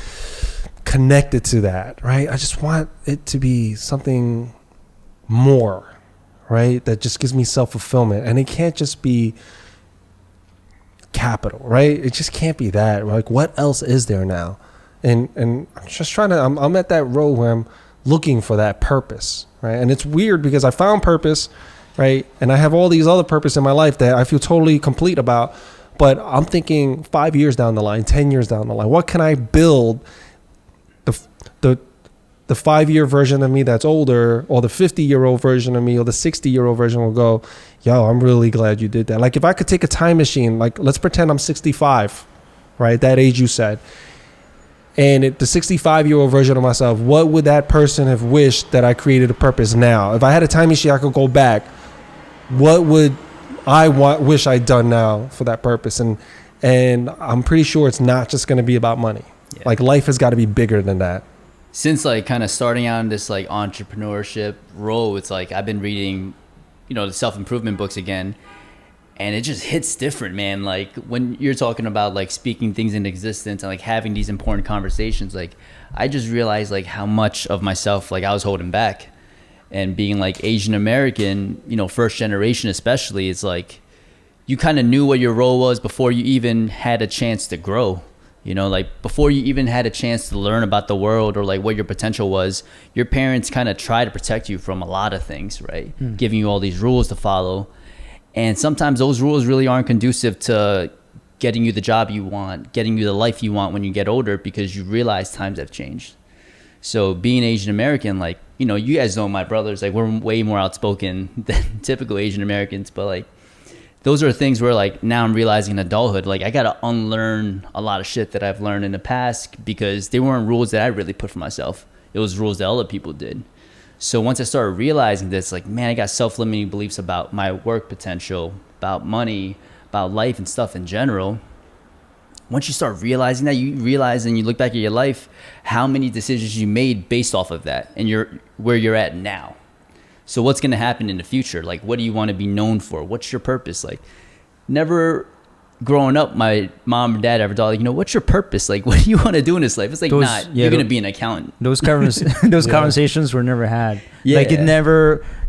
connected to that, right? I just want it to be something more, right? That just gives me self-fulfillment. And it can't just be capital, right? It just can't be that. Like, what else is there now? And I'm just trying to, I'm at that road where I'm looking for that purpose, right? And it's weird because I found purpose, right? And I have all these other purpose in my life that I feel totally complete about. But I'm thinking 5 years down the line, 10 years down the line, what can I build the 5-year version of me that's older, or the 50-year-old version of me, or the 60-year-old version will go, yo, I'm really glad you did that. Like if I could take a time machine, like let's pretend I'm 65, right? That age you said. And the 65-year-old version of myself, what would that person have wished that I created a purpose now? If I had a time machine, I could go back. What would I wish I'd done now for that purpose? And I'm pretty sure it's not just going to be about money. Yeah. Like life has got to be bigger than that. Since like kind of starting out in this like entrepreneurship role, it's like I've been reading, the self-improvement books again, and it just hits different, man. Like when you're talking about like speaking things into existence and like having these important conversations, like I just realized like how much of myself like I was holding back. And being like Asian American, first generation especially, it's like you kind of knew what your role was before you even had a chance to grow. Like before you even had a chance to learn about the world or like what your potential was, your parents kind of try to protect you from a lot of things, right? Giving you all these rules to follow. And sometimes those rules really aren't conducive to getting you the job you want, getting you the life you want when you get older, because you realize times have changed. So being Asian American, like, you guys know my brothers, like we're way more outspoken than typical Asian Americans, but like those are things where like now I'm realizing in adulthood, like I got to unlearn a lot of shit that I've learned in the past because they weren't rules that I really put for myself. It was rules that other people did. So once I started realizing this, like, man, I got self-limiting beliefs about my work potential, about money, about life and stuff in general. Once you start realizing that, you realize and you look back at your life, how many decisions you made based off of that and where you're at now. So what's going to happen in the future? Like, what do you want to be known for? What's your purpose? Like, never growing up, my mom and dad ever thought, like, what's your purpose? Like, what do you want to do in this life? It's like, you're going to be an accountant. Those conversations were never had. Yeah. Like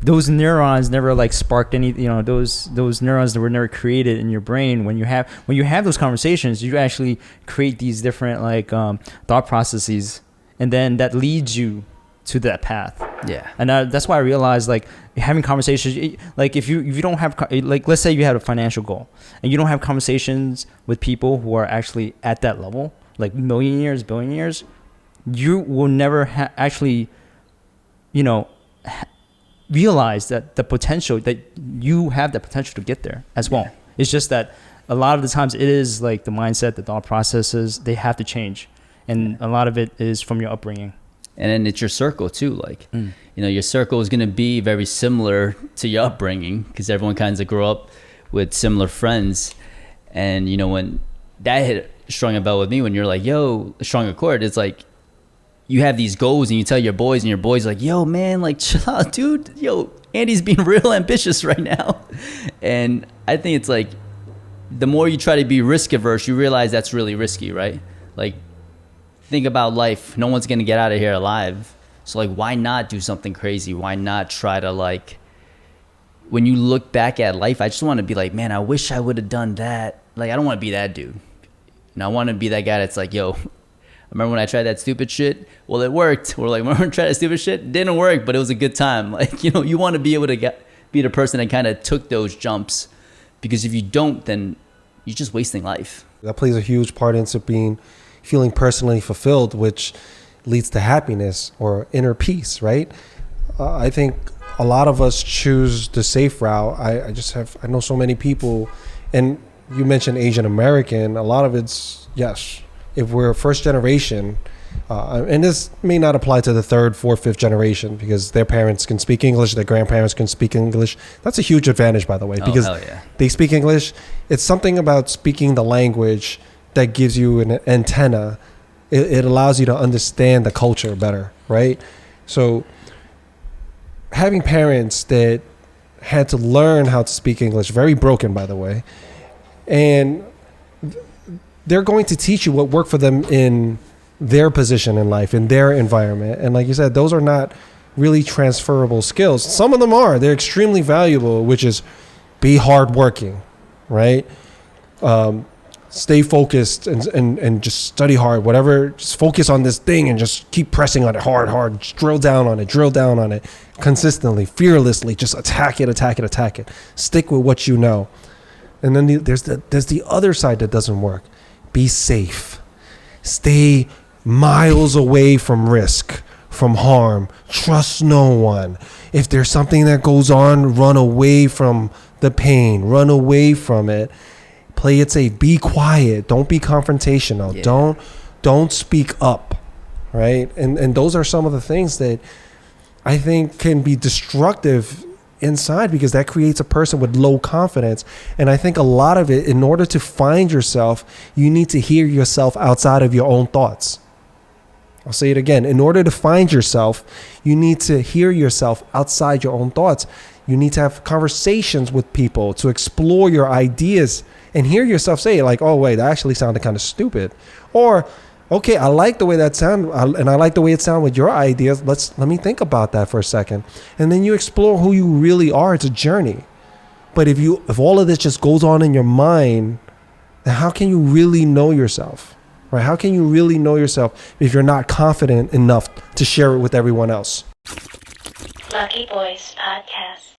those neurons never like sparked any, those neurons that were never created in your brain. When you have those conversations, you actually create these different like thought processes, and then that leads you to that path. Yeah. And that's why I realized like having conversations, like if you don't have, like let's say you had a financial goal and you don't have conversations with people who are actually at that level, like millionaires, billionaires, you will never actually, realize that the potential that you have the potential to get there as well. Yeah. It's just that a lot of the times it is like the mindset, the thought processes, they have to change. And a lot of it is from your upbringing. And then it's your circle too. Like, your circle is going to be very similar to your upbringing because everyone kind of grew up with similar friends. And, when that hit strung a bell with me, when you're like, yo, strung a chord, it's like you have these goals and you tell your boys and your boys like, yo, man, like chill out, dude. Yo, Andy's being real ambitious right now. And I think it's like the more you try to be risk averse, you realize that's really risky, right? Like, think about life. No one's going to get out of here alive. So like, why not do something crazy? Why not try to like, when you look back at life, I just want to be like, man, I wish I would have done that. Like, I don't want to be that dude. And I want to be that guy that's like, yo, remember when I tried that stupid shit? Well, it worked. Or like, remember when I tried that stupid shit? It didn't work, but it was a good time. Like, you want to be able to be the person that kind of took those jumps, because if you don't, then you're just wasting life. That plays a huge part into feeling personally fulfilled, which leads to happiness or inner peace, right? I think a lot of us choose the safe route. I know so many people, and you mentioned Asian American, a lot of it's, yes, if we're first generation, and this may not apply to the third, fourth, fifth generation because their parents can speak English, their grandparents can speak English. That's a huge advantage, by the way, because they speak English. It's something about speaking the language that gives you an antenna. It allows you to understand the culture better, right? So having parents that had to learn how to speak English, very broken, by the way, and they're going to teach you what worked for them in their position in life, in their environment. And like you said, those are not really transferable skills. Some of them are. They're extremely valuable, which is be hardworking, right? Stay focused and just study hard, whatever. Just focus on this thing and just keep pressing on it hard. Just drill down on it consistently, fearlessly. Just attack it. Stick with what you know. And then there's the other side that doesn't work. Be safe. Stay miles away from risk. from harm. Trust no one. If there's something that goes on, run away from the pain. Run away from it. Play it safe. Be quiet. Don't be confrontational. Yeah. Don't speak up. Right? And those are some of the things that I think can be destructive inside, because that creates a person with low confidence. And I think a lot of it, in order to find yourself, you need to hear yourself outside of your own thoughts. I'll say it again. In order to find yourself, you need to hear yourself outside your own thoughts. You need to have conversations with people to explore your ideas and hear yourself say, like, oh, wait, that actually sounded kind of stupid. Or, okay, I like the way that sounded, and I like the way it sounded with your ideas. Let me think about that for a second. And then you explore who you really are. It's a journey. But if all of this just goes on in your mind, then how can you really know yourself? Right? How can you really know yourself if you're not confident enough to share it with everyone else? Lucky Boys Podcast.